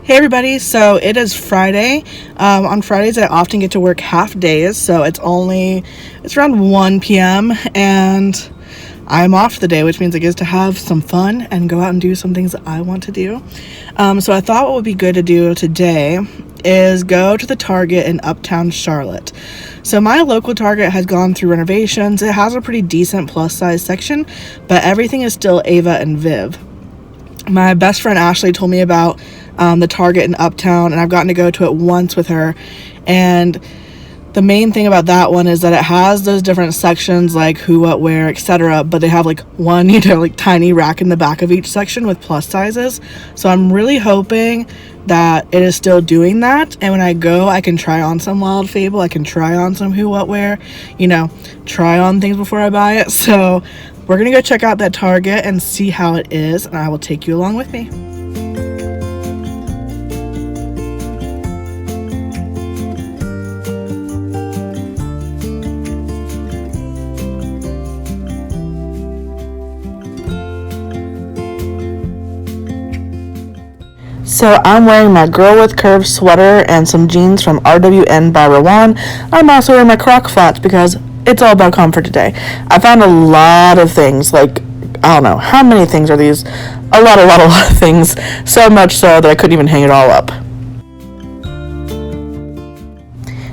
Hey everybody, so it is Friday. On Fridays I often get to work half days, so it's around 1 p.m. and I'm off the day, which means I get to have some fun and go out and do some things that I want to do. So I thought what would be good to do today is go to the Target in Uptown, Charlotte. So my local Target has gone through renovations. It has a pretty decent plus size section, but everything is still Ava and Viv. My best friend Ashley told me about the Target in Uptown, and I've gotten to go to it once with her. And the main thing about that one is that it has those different sections like who, what, where, etc. But they have like one, tiny rack in the back of each section with plus sizes. So I'm really hoping that it is still doing that. And when I go, I can try on some Wild Fable. I can try on some who, what, where, try on things before I buy it. So we're going to go check out that Target and see how it is. And I will take you along with me. So I'm wearing my Girl with Curves sweater and some jeans from RWN by Rowan. I'm also wearing my Croc flats because it's all about comfort today. I found a lot of things, I don't know, how many things are these? A lot of things. So much so that I couldn't even hang it all up.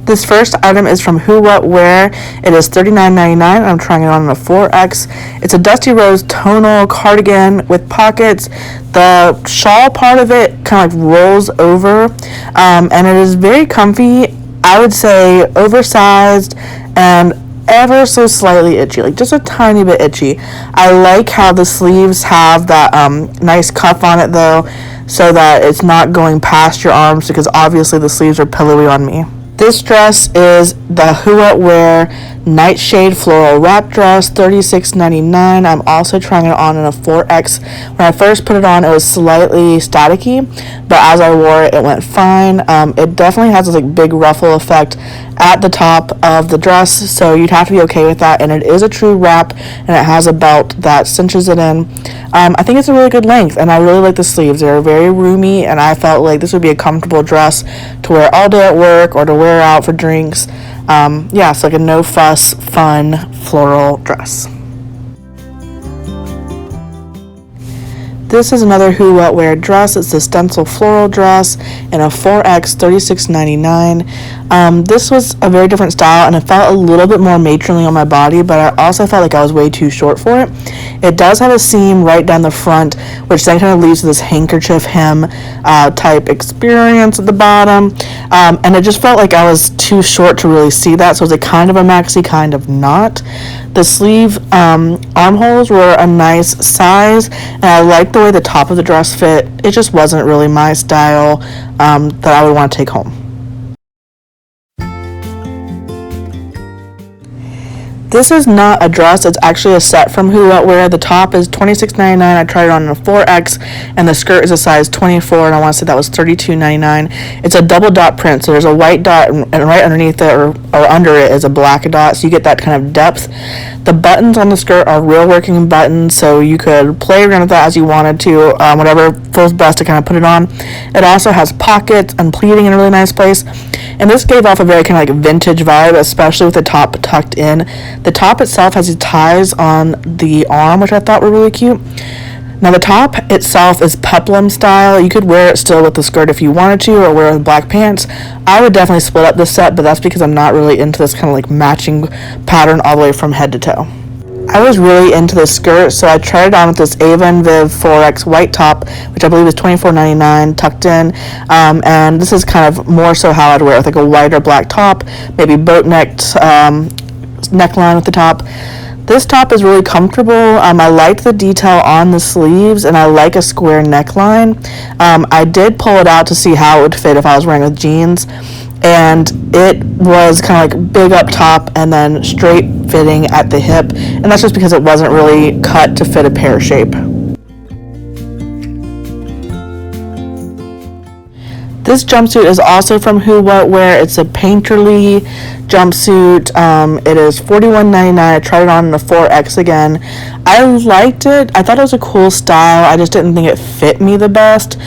This first item is from Who What Wear. It is $39.99. I'm trying it on in a 4X. It's a dusty rose tonal cardigan with pockets. The shawl part of it kind of rolls over, and it is very comfy. I would say oversized and ever so slightly itchy, just a tiny bit itchy. I like how the sleeves have that nice cuff on it though, so that it's not going past your arms, because obviously the sleeves are pillowy on me. This dress is the Who What Wear Nightshade Floral Wrap Dress, $36.99. I'm also trying it on in a 4X. When I first put it on, it was slightly staticky, but as I wore it, it went fine. It definitely has this big ruffle effect at the top of the dress, so you'd have to be okay with that. And it is a true wrap, and it has a belt that cinches it in. I think it's a really good length, and I really like the sleeves. They're very roomy, and I felt like this would be a comfortable dress to wear all day at work or to wear out for drinks. It's like a no fuss, fun floral dress. This is another Who What Wear dress. It's the Stencil floral dress in a 4X, $36.99. This was a very different style, and it felt a little bit more matronly on my body, but I also felt like I was way too short for it. It does have a seam right down the front, which then kind of leads to this handkerchief hem type experience at the bottom, and it just felt like I was too short to really see that, so it was a kind of a maxi, kind of not. The sleeve armholes were a nice size, and I liked the way the top of the dress fit. It just wasn't really my style that I would want to take home. This is not a dress, it's actually a set from Who What Wear. The top is $26.99. I tried it on in a 4X, and the skirt is a size 24, and I want to say that was $32.99. It's a double dot print, so there's a white dot, and right underneath it or under it is a black dot, so you get that kind of depth. The buttons on the skirt are real working buttons, so you could play around with that as you wanted to, whatever feels best to kind of put it on. It also has pockets and pleating in a really nice place, and this gave off a very kind of vintage vibe, especially with the top tucked in. The top itself has these ties on the arm, which I thought were really cute. Now the top itself is peplum style. You could wear it still with the skirt if you wanted to, or wear it with black pants. I would definitely split up this set, but that's because I'm not really into this kind of matching pattern all the way from head to toe. I was really into this skirt, so I tried it on with this Ava and Viv 4X white top, which I believe is $24.99, tucked in, and this is kind of more so how I'd wear it, with a white or black top, maybe boat-necked neckline with the top. This top is really comfortable. I liked the detail on the sleeves, and I like a square neckline. I did pull it out to see how it would fit if I was wearing with jeans, and it was kind of big up top and then straight fitting at the hip, and that's just because it wasn't really cut to fit a pear shape. This jumpsuit is also from Who What Wear. It's a painterly jumpsuit. It is $41.99. I tried it on in a 4X again. I liked it. I thought it was a cool style. I just didn't think it fit me the best.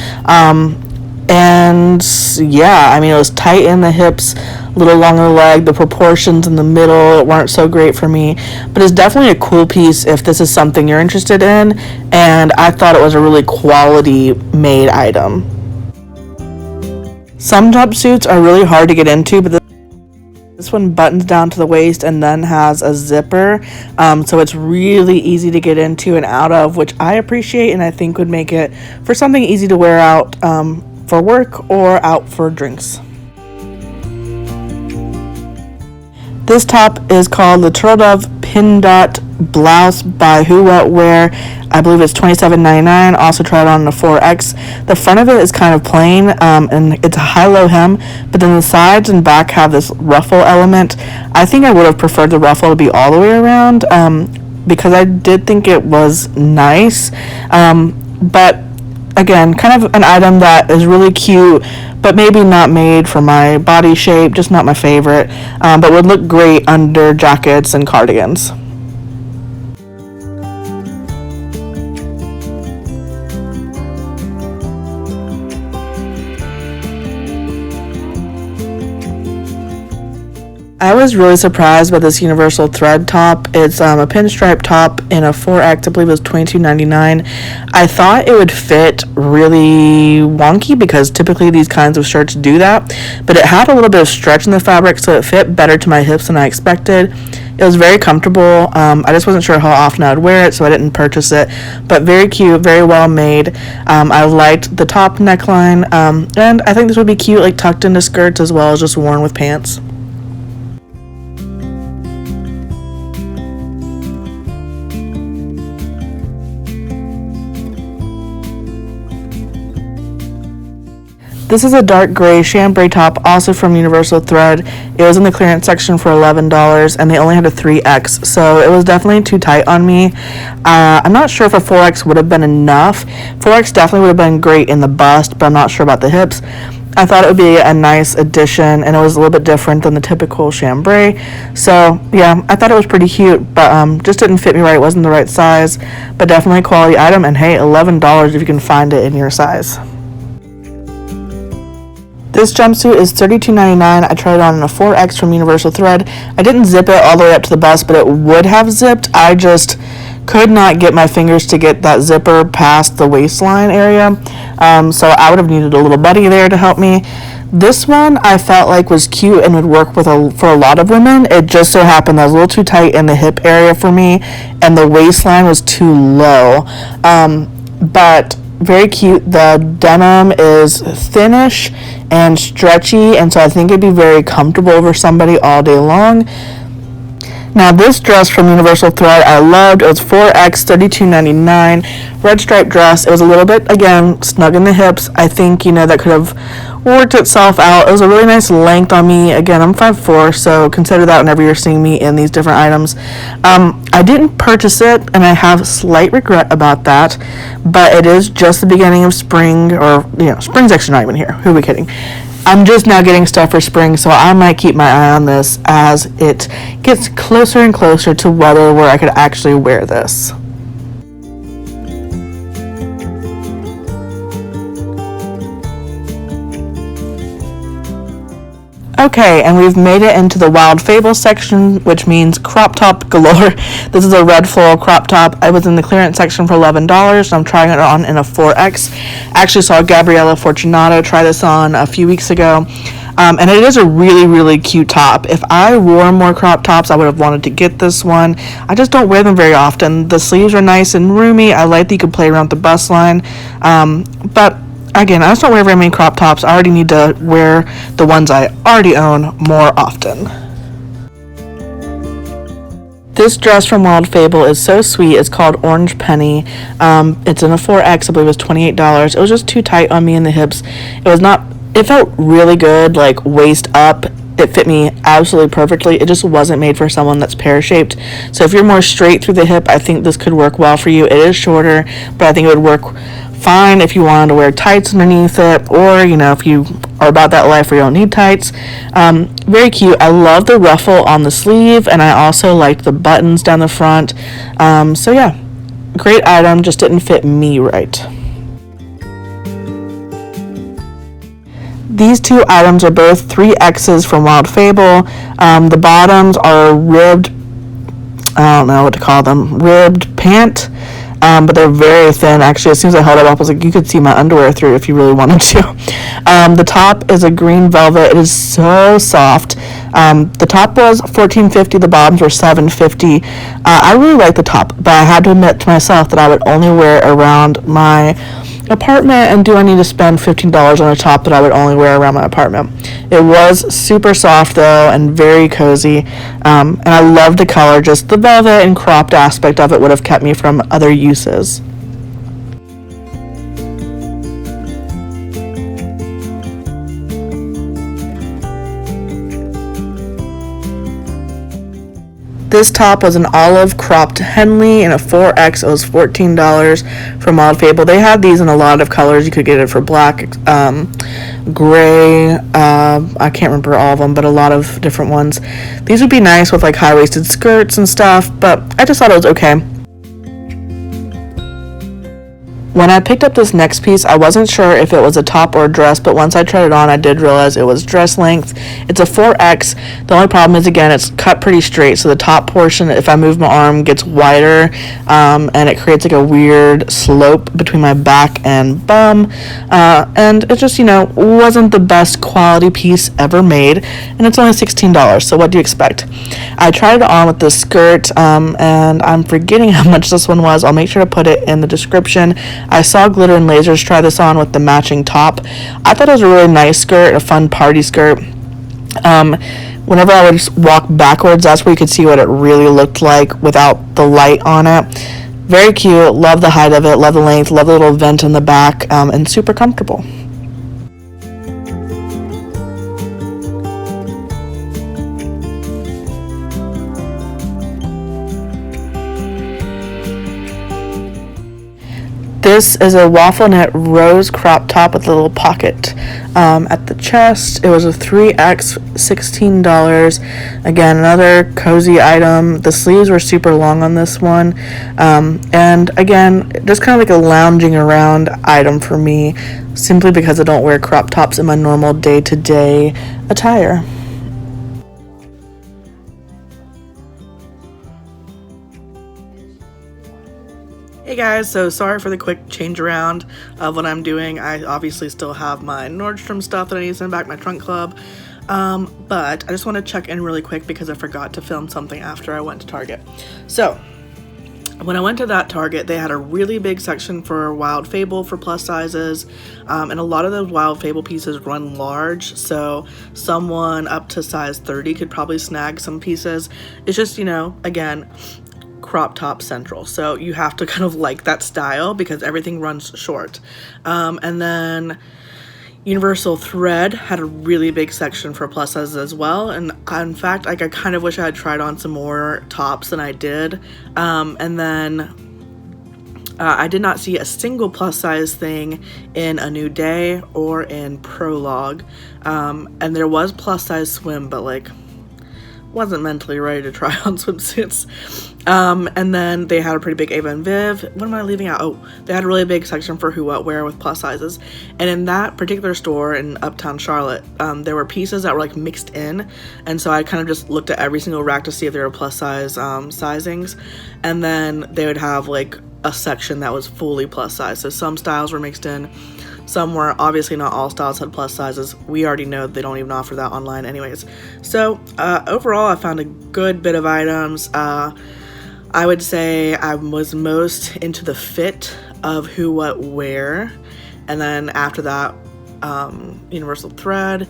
And yeah, I mean, it was tight in the hips, a little long in the leg. The proportions in the middle weren't so great for me, but it's definitely a cool piece if this is something you're interested in. And I thought it was a really quality made item. Some jumpsuits are really hard to get into, but this one buttons down to the waist and then has a zipper, so it's really easy to get into and out of, which I appreciate and I think would make it for something easy to wear out for work or out for drinks. This top is called the Turtle Dove Pin Dot Blouse by Who What Wear. I believe it's $27.99. Also tried it on the 4X. The front of it is kind of plain, and it's a high-low hem, but then the sides and back have this ruffle element. I think I would have preferred the ruffle to be all the way around, because I did think it was nice. But again, kind of an item that is really cute, but maybe not made for my body shape, just not my favorite, but would look great under jackets and cardigans. I was really surprised by this universal thread top. It's a pinstripe top in a 4X. I believe it was $22.99. I thought it would fit really wonky because typically these kinds of shirts do that, but it had a little bit of stretch in the fabric, so it fit better to my hips than I expected. It was very comfortable. I just wasn't sure how often I would wear it, so I didn't purchase it, but very cute, very well made. I liked the top neckline, and I think this would be cute like tucked into skirts as well as just worn with pants. This is a dark gray chambray top, also from Universal Thread. It was in the clearance section for $11, and they only had a 3X, so it was definitely too tight on me. I'm not sure if a 4X would have been enough. 4X definitely would have been great in the bust, but I'm not sure about the hips. I thought it would be a nice addition, and it was a little bit different than the typical chambray. So yeah, I thought it was pretty cute, but just didn't fit me right. It wasn't the right size, but definitely a quality item, and hey, $11 if you can find it in your size. This jumpsuit is $32.99. I tried it on in a 4X from Universal Thread. I didn't zip it all the way up to the bust, but it would have zipped. I just could not get my fingers to get that zipper past the waistline area, so I would have needed a little buddy there to help me. This one I felt like was cute and would work for a lot of women. It just so happened that it was a little too tight in the hip area for me, and the waistline was too low, but very cute. The denim is thinnish and stretchy, and so I think it'd be very comfortable over somebody all day long. Now this dress from Universal Thread I loved. It was 4X, $32.99, red striped dress. It was a little bit, again, snug in the hips. I think, that could have worked itself out. It was a really nice length on me. Again, I'm 5'4", so consider that whenever you're seeing me in these different items. I didn't purchase it, and I have slight regret about that, but it is just the beginning of spring, or, spring's actually not even here. Who are we kidding? I'm just now getting stuff for spring, so I might keep my eye on this as it gets closer and closer to weather where I could actually wear this. Okay, and we've made it into the Wild Fable section, which means crop top galore. This is a red floral crop top. I was in the clearance section for $11, and I'm trying it on in a 4X. I actually saw Gabriella Fortunato try this on a few weeks ago, and it is a really, really cute top. If I wore more crop tops, I would have wanted to get this one. I just don't wear them very often. The sleeves are nice and roomy. I like that you can play around the bust line, but again, I just don't wear very many crop tops. I already need to wear the ones I already own more often. This dress from Wild Fable is so sweet. It's called Orange Penny. It's in a 4X. I believe it was $28. It was just too tight on me in the hips. It felt really good, like waist up. It fit me absolutely perfectly. It just wasn't made for someone that's pear-shaped. So if you're more straight through the hip, I think this could work well for you. It is shorter, but I think it would work fine if you wanted to wear tights underneath it, or if you are about that life where you don't need tights. Very cute. I love the ruffle on the sleeve, and I also liked the buttons down the front. So yeah, great item, just didn't fit me right. These two items are both 3X's from Wild Fable. The bottoms are ribbed, I don't know what to call them, ribbed pant, but they're very thin. Actually, as soon as I held it up, I was like, you could see my underwear through if you really wanted to. The top is a green velvet. It is so soft. The top was $14.50. The bottoms were $7.50. I really like the top, but I had to admit to myself that I would only wear it around my apartment, and do I need to spend $15 on a top that I would only wear around my apartment? It was super soft though, and very cozy, and I love the color. Just the velvet and cropped aspect of it would have kept me from other uses. This top was an olive cropped Henley in a 4X. It was $14 from Wild Fable. They had these in a lot of colors. You could get it for black, gray, I can't remember all of them, but a lot of different ones. These would be nice with like high-waisted skirts and stuff, but I just thought it was okay. When I picked up this next piece, I wasn't sure if it was a top or a dress, but once I tried it on, I did realize it was dress length. It's a 4X. The only problem is, again, it's cut pretty straight, so the top portion, if I move my arm, gets wider, and it creates like a weird slope between my back and bum, and it just, wasn't the best quality piece ever made, and it's only $16, so what do you expect? I tried it on with this skirt, and I'm forgetting how much this one was. I'll make sure to put it in the description. I saw Glitter and Lasers try this on with the matching top. I thought it was a really nice skirt, a fun party skirt. Whenever I would walk backwards, that's where you could see what it really looked like without the light on it. Very cute. Love the height of it. Love the length. Love the little vent in the back. And super comfortable. This is a waffle knit rose crop top with a little pocket at the chest. It was a 3X, $16. Again, another cozy item. The sleeves were super long on this one. And again, just kind of like a lounging around item for me, simply because I don't wear crop tops in my normal day-to-day attire. Hey guys, so sorry for the quick change around of what I'm doing. I obviously still have my Nordstrom stuff that I need to send back my trunk club, but I just want to check in really quick because I forgot to film something after I went to Target. So when I went to that Target, they had a really big section for Wild Fable for plus sizes, and a lot of those Wild Fable pieces run large, so someone up to size 30 could probably snag some pieces. It's just, again, crop top central, so you have to kind of like that style because everything runs short. And then Universal Thread had a really big section for plus sizes as well, and in fact, I kind of wish I had tried on some more tops than I did. And then I did not see a single plus size thing in A New Day or in Prologue, and there was plus size swim, but like wasn't mentally ready to try on swimsuits. And then they had a pretty big Ava and Viv. What am I leaving out? Oh, they had a really big section for who, what, where with plus sizes. And in that particular store in Uptown Charlotte, there were pieces that were like mixed in. And so I kind of just looked at every single rack to see if there were plus size sizings. And then they would have like a section that was fully plus size. So some styles were mixed in. Some were. Obviously not all styles had plus sizes. We already know they don't even offer that online anyways. So overall, I found a good bit of items. I would say I was most into the fit of who, what, where. And then after that, Universal Thread.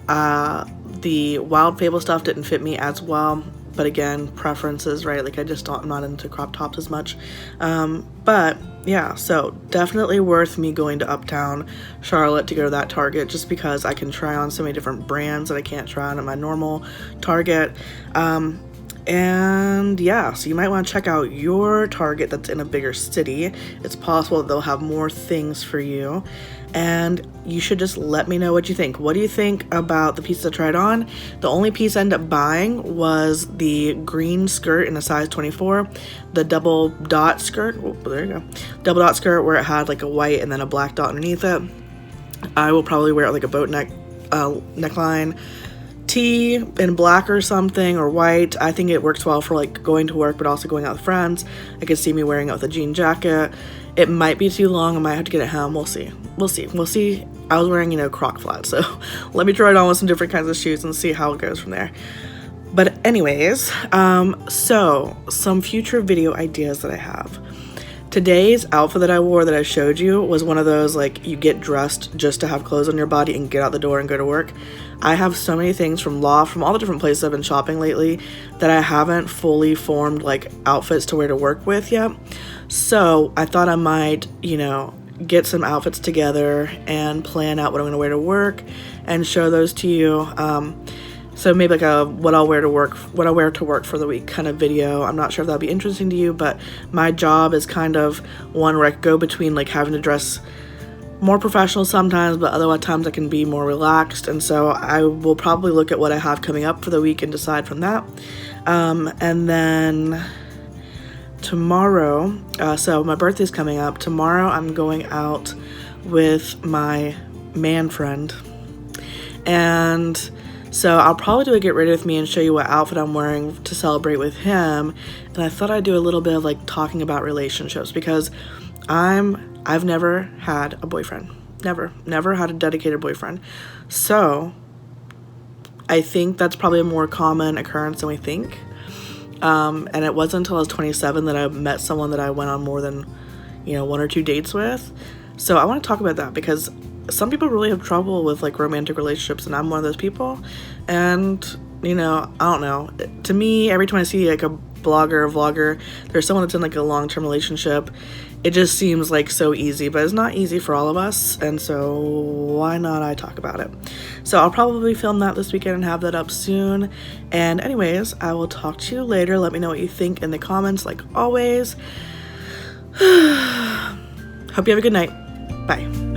The Wild Fable stuff didn't fit me as well. But again, preferences, right? Like I'm not into crop tops as much. But yeah, so definitely worth me going to Uptown Charlotte to go to that Target, just because I can try on so many different brands that I can't try on at my normal Target. And yeah, so you might want to check out your Target that's in a bigger city. It's possible that they'll have more things for you. And you should just let me know what you think. What do you think about the pieces I tried on? The only piece I ended up buying was the green skirt in a size 24. The double dot skirt, oh, there you go. Double dot skirt where it had like a white and then a black dot underneath it. I will probably wear like a boat neckline tee in black or something, or white. I think it works well for like going to work but also going out with friends. I could see me wearing it with a jean jacket. It might be too long. I might have to get it hem. We'll see. I was wearing, Croc flats, so let me try it on with some different kinds of shoes and see how it goes from there. But anyways, so some future video ideas that I have. Today's outfit that I wore that I showed you was one of those, like, you get dressed just to have clothes on your body and get out the door and go to work. I have so many things from Loft, from all the different places I've been shopping lately, that I haven't fully formed, like, outfits to wear to work with yet. So I thought I might, get some outfits together and plan out what I'm going to wear to work and show those to you. So maybe like a what I'll wear to work for the week kind of video. I'm not sure if that'll be interesting to you, but my job is kind of one where I go between like having to dress more professional sometimes, but other times I can be more relaxed. And so I will probably look at what I have coming up for the week and decide from that. And then tomorrow, so my birthday's coming up. Tomorrow I'm going out with my man friend. And so I'll probably do a get ready with me and show you what outfit I'm wearing to celebrate with him. And I thought I'd do a little bit of like talking about relationships, because I've never had a boyfriend. Never had a dedicated boyfriend. So I think that's probably a more common occurrence than we think. And it wasn't until I was 27 that I met someone that I went on more than, 1 or 2 dates with. So I want to talk about that, because some people really have trouble with like romantic relationships, and I'm one of those people. And I don't know, to me, every time I see like a blogger or vlogger, there's someone that's in like a long-term relationship, it just seems like so easy, but it's not easy for all of us. And so why not I talk about it? So I'll probably film that this weekend and have that up soon. And anyways, I will talk to you later. Let me know what you think in the comments, like always. Hope you have a good night. Bye.